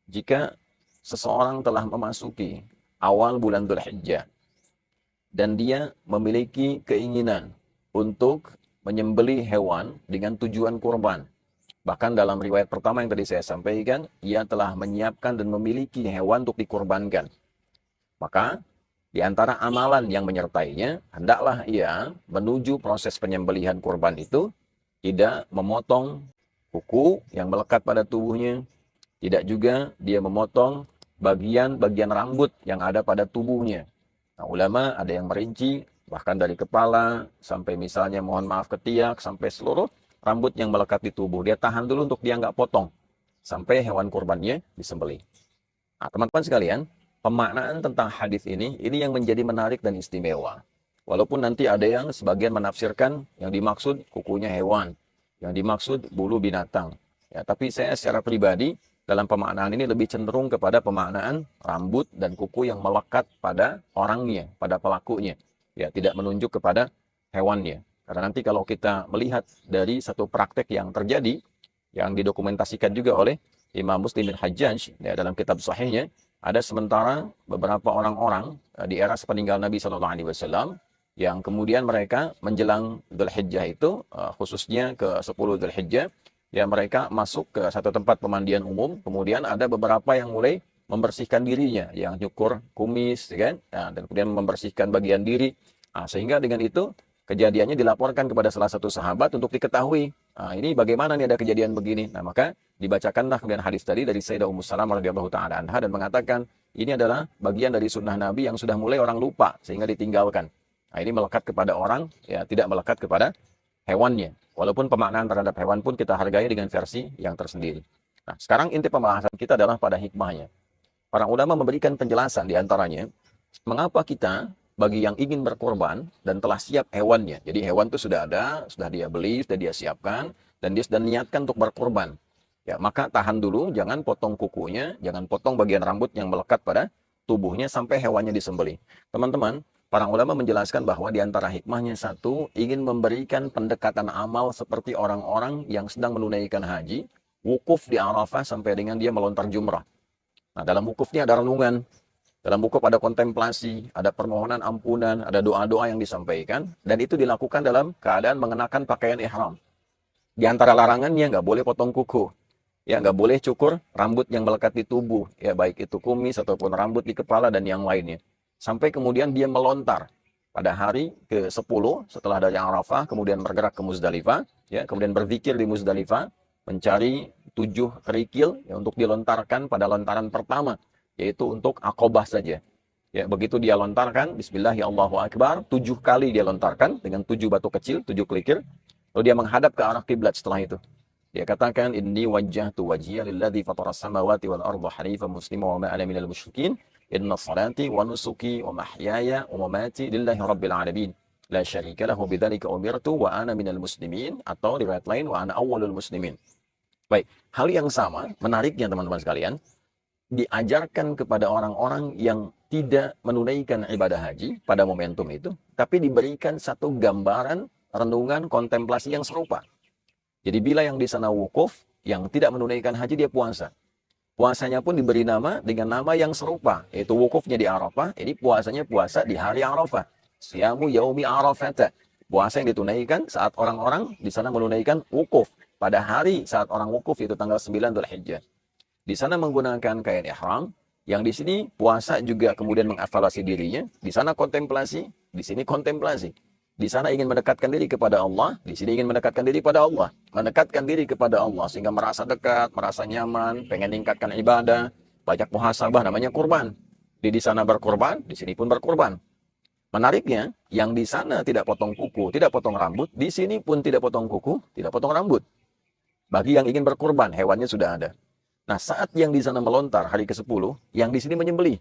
jika seseorang telah memasuki awal bulan Dzulhijjah dan dia memiliki keinginan untuk menyembelih hewan dengan tujuan kurban. Bahkan dalam riwayat pertama yang tadi saya sampaikan, ia telah menyiapkan dan memiliki hewan untuk dikurbankan. Maka di antara amalan yang menyertainya, hendaklah ia menuju proses penyembelihan kurban itu tidak memotong kuku yang melekat pada tubuhnya, tidak juga dia memotong bagian-bagian rambut yang ada pada tubuhnya. Nah, ulama ada yang merinci, bahkan dari kepala, sampai misalnya mohon maaf ketiak, sampai seluruh rambut yang melekat di tubuh. Dia tahan dulu untuk dia nggak potong, sampai hewan kurbannya disembelih. Nah, teman-teman sekalian, pemaknaan tentang hadis ini yang menjadi menarik dan istimewa. Walaupun nanti ada yang sebagian menafsirkan yang dimaksud kukunya hewan, yang dimaksud bulu binatang. Ya, tapi saya secara pribadi dalam pemaknaan ini lebih cenderung kepada pemaknaan rambut dan kuku yang melekat pada orangnya, pada pelakunya. Ya, tidak menunjuk kepada hewannya. Karena nanti kalau kita melihat dari satu praktek yang terjadi, yang didokumentasikan juga oleh Imam Muslim bin Hajjaj ya, dalam kitab sahihnya, ada sementara beberapa orang-orang di era sepeninggal Nabi Shallallahu Alaihi Wasallam yang kemudian mereka menjelang Dzulhijjah itu, khususnya ke 10 Dzulhijjah, ya mereka masuk ke satu tempat pemandian umum, kemudian ada beberapa yang mulai membersihkan dirinya, yang nyukur kumis, ya kan? Nah, dan kemudian membersihkan bagian diri. Nah, sehingga dengan itu kejadiannya dilaporkan kepada salah satu sahabat untuk diketahui. Nah, ini bagaimana nih ada kejadian begini. Nah, maka dibacakanlah kemudian hadis tadi dari Sayyidah Ummu Salamah radhiyallahu taala anha dan mengatakan ini adalah bagian dari sunnah Nabi yang sudah mulai orang lupa sehingga ditinggalkan. Nah, ini melekat kepada orang, ya tidak melekat kepada hewannya. Walaupun pemaknaan terhadap hewan pun kita hargai dengan versi yang tersendiri. Nah, sekarang inti pembahasan kita adalah pada hikmahnya. Para ulama memberikan penjelasan di antaranya, mengapa kita bagi yang ingin berkorban dan telah siap hewannya. Jadi hewan itu sudah ada, sudah dia beli, sudah dia siapkan, dan dia sudah niatkan untuk berkorban. Ya, maka tahan dulu, jangan potong kukunya, jangan potong bagian rambut yang melekat pada tubuhnya sampai hewannya disembelih. Teman-teman, para ulama menjelaskan bahwa di antara hikmahnya satu, ingin memberikan pendekatan amal seperti orang-orang yang sedang menunaikan haji, wukuf di Arafah sampai dengan dia melontar jumrah. Nah, dalam wukufnya ada renungan, dalam wukuf ada kontemplasi, ada permohonan ampunan, ada doa-doa yang disampaikan, dan itu dilakukan dalam keadaan mengenakan pakaian ihram. Di antara larangannya nggak boleh potong kuku, ya nggak boleh cukur rambut yang melekat di tubuh, ya baik itu kumis ataupun rambut di kepala dan yang lainnya. Sampai kemudian dia melontar pada hari ke-10 setelah dari Arafah, kemudian bergerak ke Muzdalifah, ya kemudian berzikir di Muzdalifah, mencari 7 kerikil ya, untuk dilontarkan pada lontaran pertama, yaitu untuk Aqobah saja. Ya, begitu dia lontarkan, Bismillahirrahmanirrahim, 7 kali dia lontarkan dengan 7 batu kecil, 7 kerikil, lalu dia menghadap ke arah kiblat setelah itu. Dia katakan, Inni wajjahtu wajhiya lilladzi fataras samawati wal arda hanifan musliman wa ma ana minal musyrikin. Inna salati wa nusuki wa mahyaya wa mamati lillahi rabbil alamin. La syarika lahu bidzalika umirtu wa ana minal muslimin. Atau riwayat lain, wa ana awwalul muslimin. Baik, hal yang sama, menariknya teman-teman sekalian, diajarkan kepada orang-orang yang tidak menunaikan ibadah haji pada momentum itu, tapi diberikan satu gambaran, renungan, kontemplasi yang serupa. Jadi bila yang di sana wukuf, yang tidak menunaikan haji dia puasa. Puasanya pun diberi nama dengan nama yang serupa, yaitu wukufnya di Arafah, ini puasanya puasa di hari Arafah. Siyamu yaumi Arafata. Puasa yang ditunaikan saat orang-orang di sana menunaikan wukuf. Pada hari saat orang wukuf, itu tanggal 9 Dzulhijjah. Di sana menggunakan kain ihram, yang di sini puasa juga kemudian mengevaluasi dirinya, di sana kontemplasi, di sini kontemplasi. Di sana ingin mendekatkan diri kepada Allah, di sini ingin mendekatkan diri kepada Allah. Mendekatkan diri kepada Allah sehingga merasa dekat, merasa nyaman, pengen meningkatkan ibadah, banyak muhasabah namanya kurban. Di sana berkurban, di sini pun berkurban. Menariknya, yang di sana tidak potong kuku, tidak potong rambut, di sini pun tidak potong kuku, tidak potong rambut. Bagi yang ingin berkurban, hewannya sudah ada. Nah, saat yang di sana melontar hari ke-10, yang di sini menyembelih.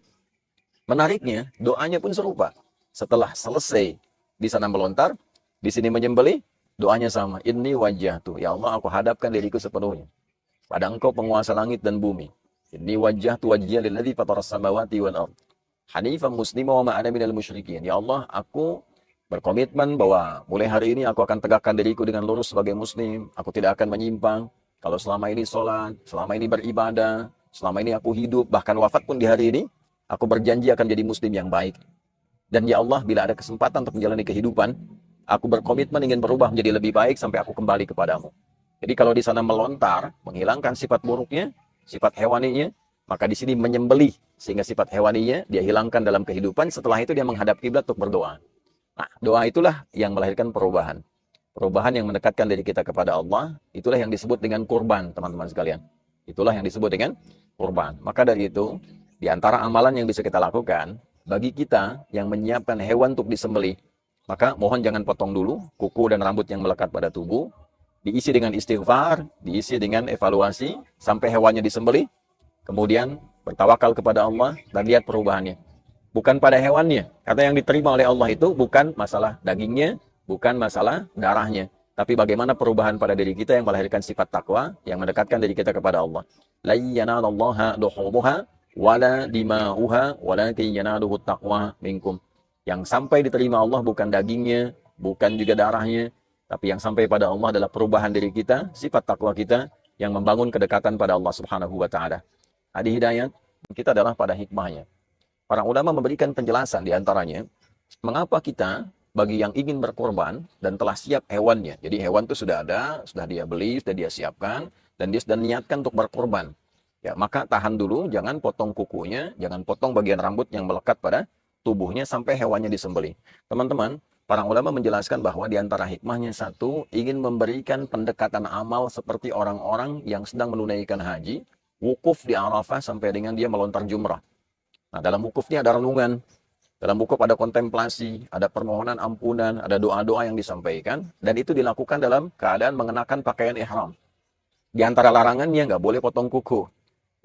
Menariknya, doanya pun serupa. Setelah selesai di sana melontar, di sini menyembelih, doanya sama. Inni wajjahtu, ya Allah, aku hadapkan diriku sepenuhnya pada Engkau penguasa langit dan bumi. Inni wajjahtu wajhiya lilladzi fataras samawati wal ardh hanifan muslima wa ma ana minal musyrikin. Ya Allah, aku berkomitmen bahwa mulai hari ini aku akan tegakkan diriku dengan lurus sebagai muslim. Aku tidak akan menyimpang. Kalau selama ini sholat, selama ini beribadah, selama ini aku hidup, bahkan wafat pun di hari ini, aku berjanji akan jadi muslim yang baik. Dan ya Allah, bila ada kesempatan untuk menjalani kehidupan, aku berkomitmen ingin berubah menjadi lebih baik sampai aku kembali kepadamu. Jadi kalau di sana melontar, menghilangkan sifat buruknya, sifat hewaninya, maka di sini menyembelih sehingga sifat hewaninya dia hilangkan dalam kehidupan. Setelah itu dia menghadap kiblat untuk berdoa. Nah, doa itulah yang melahirkan perubahan. Perubahan yang mendekatkan diri kita kepada Allah, itulah yang disebut dengan kurban, teman-teman sekalian. Itulah yang disebut dengan kurban. Maka dari itu, di antara amalan yang bisa kita lakukan, bagi kita yang menyiapkan hewan untuk disembelih, maka mohon jangan potong dulu kuku dan rambut yang melekat pada tubuh, diisi dengan istighfar, diisi dengan evaluasi, sampai hewannya disembelih, kemudian bertawakal kepada Allah dan lihat perubahannya. Bukan pada hewannya, kata yang diterima oleh Allah itu bukan masalah dagingnya, bukan masalah darahnya, tapi bagaimana perubahan pada diri kita yang melahirkan sifat takwa, yang mendekatkan diri kita kepada Allah. La yanalallaha luhumuha wala dima'uha walakin yanaluhu taqwa minkum. Yang sampai diterima Allah bukan dagingnya, bukan juga darahnya, tapi yang sampai pada Allah adalah perubahan diri kita, sifat takwa kita yang membangun kedekatan pada Allah Subhanahu wa taala. Hadi hidayat kita adalah pada hikmahnya. Para ulama memberikan penjelasan di antaranya mengapa kita bagi yang ingin berkorban dan telah siap hewannya. Jadi hewan itu sudah ada, sudah dia beli, sudah dia siapkan dan dia sudah niatkan untuk berkorban. Ya, maka tahan dulu, jangan potong kukunya, jangan potong bagian rambut yang melekat pada tubuhnya sampai hewannya disembelih. Teman-teman, para ulama menjelaskan bahwa di antara hikmahnya satu, ingin memberikan pendekatan amal seperti orang-orang yang sedang menunaikan haji, wukuf di Arafah sampai dengan dia melontar jumrah. Nah, dalam wukufnya ada renungan, dalam wukuf ada kontemplasi, ada permohonan ampunan, ada doa-doa yang disampaikan, dan itu dilakukan dalam keadaan mengenakan pakaian ihram. Di antara larangannya nggak boleh potong kuku.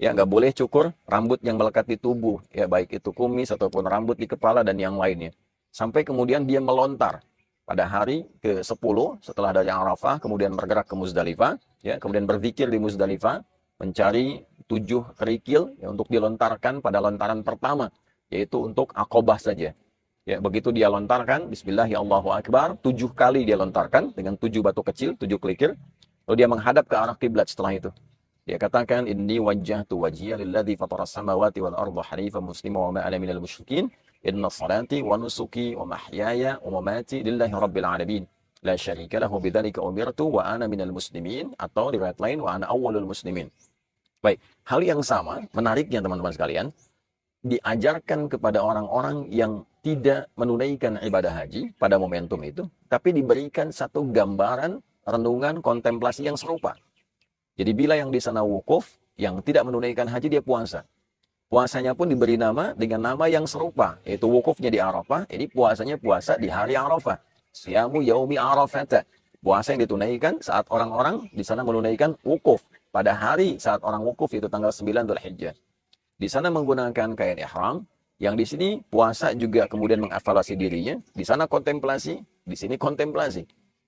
Ya, nggak boleh cukur rambut yang melekat di tubuh, ya baik itu kumis ataupun rambut di kepala dan yang lainnya. Sampai kemudian dia melontar pada hari ke-10 setelah dari Arafah, kemudian bergerak ke Muzdalifah, ya, kemudian berzikir di Muzdalifah, mencari 7 kerikil ya, untuk dilontarkan pada lontaran pertama, yaitu untuk Aqabah saja. Ya, begitu dia lontarkan, Bismillahirrahmanirrahim, 7 kali dia lontarkan dengan 7 batu kecil, 7 kerikil, lalu dia menghadap ke arah kiblat setelah itu. Dia katakan, Inni wajjahtu wajhiya lilladzi fataras samawati wal arda hanifan musliman wa ma ana minal musyrikin. Inna salati wa nusuki wa mahyaya wa mamati lillahi rabbil alamin. La syarika lahu bidzalika umirtu wa ana minal muslimin. Atau riwayat lain, wa ana awwalul muslimin. Baik, hal yang sama, menariknya teman-teman sekalian, diajarkan kepada orang-orang yang tidak menunaikan ibadah haji pada momentum itu, tapi diberikan satu gambaran, renungan, kontemplasi yang serupa. Jadi bila yang di sana wukuf, yang tidak menunaikan haji dia puasa. Puasanya pun diberi nama dengan nama yang serupa, yaitu wukufnya di Arafah, ini puasanya puasa di hari Arafah. Siyamu yaumi Arafata. Puasa yang ditunaikan saat orang-orang di sana menunaikan wukuf. Pada hari saat orang wukuf itu tanggal 9 Dzulhijjah. Di sana menggunakan kain ihram, yang di sini puasa juga kemudian mengevaluasi dirinya, di sana kontemplasi, di sini kontemplasi.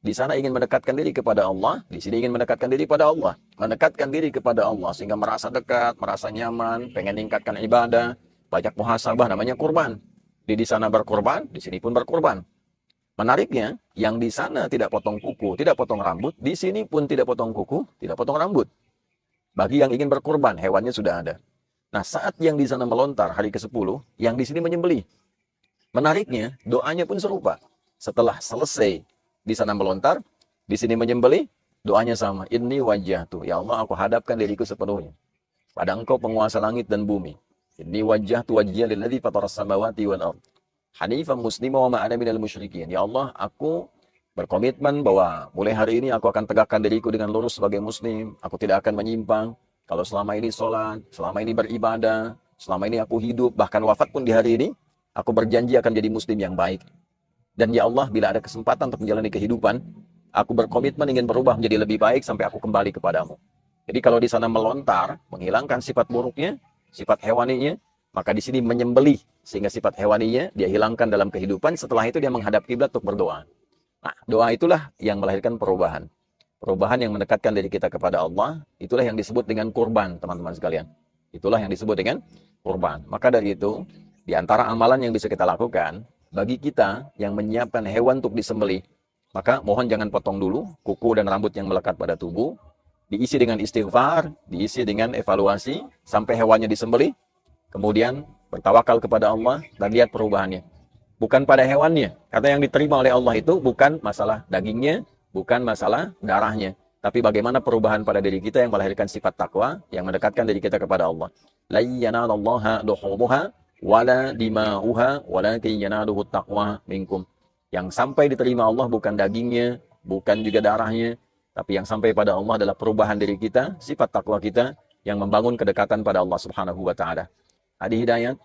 Di sana ingin mendekatkan diri kepada Allah, di sini ingin mendekatkan diri pada Allah. Mendekatkan diri kepada Allah sehingga merasa dekat, merasa nyaman, pengen meningkatkan ibadah, banyak muhasabah, namanya kurban. Di sana berkurban, di sini pun berkurban. Menariknya, yang di sana tidak potong kuku, tidak potong rambut, di sini pun tidak potong kuku, tidak potong rambut. Bagi yang ingin berkurban, hewannya sudah ada. Nah, saat yang di sana melontar hari ke-10, yang di sini menyembelih. Menariknya, doanya pun serupa. Setelah selesai di sana melontar, di sini menyembelih, doanya sama. Inni wajjahtu, ya Allah, aku hadapkan diriku sepenuhnya pada Engkau penguasa langit dan bumi. Inni wajjahtu wajhiya lilladzi fataras samawati wal ardh hanifan musliman wa ma ana minal musyrikin. Ya Allah, aku berkomitmen bahwa mulai hari ini aku akan tegakkan diriku dengan lurus sebagai muslim. Aku tidak akan menyimpang. Kalau selama ini sholat, selama ini beribadah, selama ini aku hidup, bahkan wafat pun di hari ini, aku berjanji akan jadi muslim yang baik. Dan ya Allah, bila ada kesempatan untuk menjalani kehidupan, aku berkomitmen ingin berubah menjadi lebih baik sampai aku kembali kepadamu. Jadi kalau di sana melontar, menghilangkan sifat buruknya, sifat hewaninya, maka di sini menyembelih sehingga sifat hewaninya dia hilangkan dalam kehidupan. Setelah itu dia menghadap kiblat untuk berdoa. Nah, doa itulah yang melahirkan perubahan. Perubahan yang mendekatkan diri kita kepada Allah, itulah yang disebut dengan kurban, teman-teman sekalian. Itulah yang disebut dengan kurban. Maka dari itu, di antara amalan yang bisa kita lakukan, bagi kita yang menyiapkan hewan untuk disembelih, maka mohon jangan potong dulu kuku dan rambut yang melekat pada tubuh, diisi dengan istighfar, diisi dengan evaluasi, sampai hewannya disembelih, kemudian bertawakal kepada Allah, dan lihat perubahannya. Bukan pada hewannya. Kata yang diterima oleh Allah itu bukan masalah dagingnya, bukan masalah darahnya, tapi bagaimana perubahan pada diri kita yang melahirkan sifat takwa, yang mendekatkan diri kita kepada Allah. La yanalallaha luhumuha wala dima'uha walakin yanaluhu taqwa minkum. Yang sampai diterima Allah bukan dagingnya, bukan juga darahnya, tapi yang sampai pada Allah adalah perubahan diri kita, sifat takwa kita yang membangun kedekatan pada Allah Subhanahu wa taala. Hadi Hidayat